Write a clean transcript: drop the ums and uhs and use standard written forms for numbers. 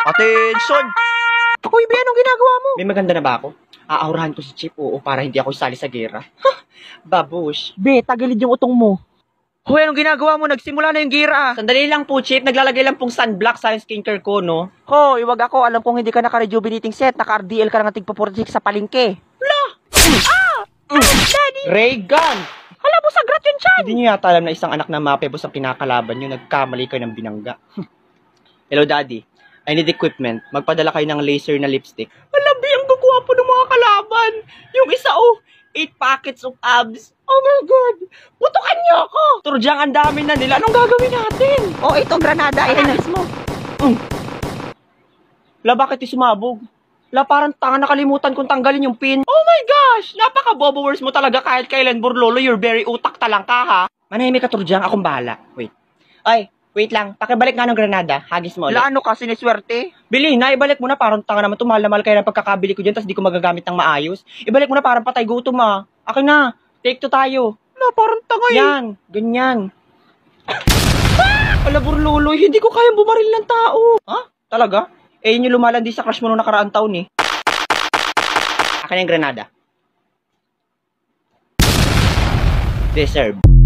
Attention! Uy, Bi, anong ginagawa mo? May maganda na ba ako? Aaurahan ko si Chip, oo, para hindi ako isali sa gera. Babush. Bi, tagilid yung utong mo. Hoy, anong ginagawa mo? Nagsimula na yung gira. Sandali lang po, Chip. Naglalagay lang pong sunblock sa skincare ko, no? Hoy, wag ako. Alam kong hindi ka naka-rejuvenating set. Naka-RDL ka lang ng tigpa-46 sa palengke. Daddy! Ray gun! Hala mo, sagrat yun siyan! Hindi niyo yata alam na isang anak na mapebos ang pinakalaban niyo. Nagkamali kayo ng binangga. Hello, Daddy. I need equipment. Magpadala kayo ng laser na lipstick. Alabi, ang gagwapo ng mga kalaban. Yung isa, 8 packets of abs. Oh my God! Putukan niyo ako! Turdyang, ang dami na nila. Anong gagawin natin? Ito, granada. Ihagis mo. La, bakit sumabog? La, parang tanga, nakalimutan kong tanggalin yung pin. Oh my gosh! Napaka-bobo words mo talaga kahit kailan, Burlolo. You're very utak talang ka, ha? Manahimik ka, Turdyang. Akong bahala. Wait. Ay, wait lang. Pakibalik nga ng granada. Hagis mo ulit. La, ano ka, siniswerte? Bili na, ibalik mo na. Parang tanga naman. Mahal na mahal kayo ng pagkakabili ko dyan, tapos di ko magagamit ng maayos. Ibalik mo na, parang patay gutom, ha? Akin na. Take 2 tayo. La, parang tanga Yan. Ganyan. Ala, Burlolo. Hindi ko kayang bumaril ng tao. Ha? Talaga? Eh, yun yung lumalandi sa crush mo nung nakaraang taon, eh. Akin na yung granada. Deserve.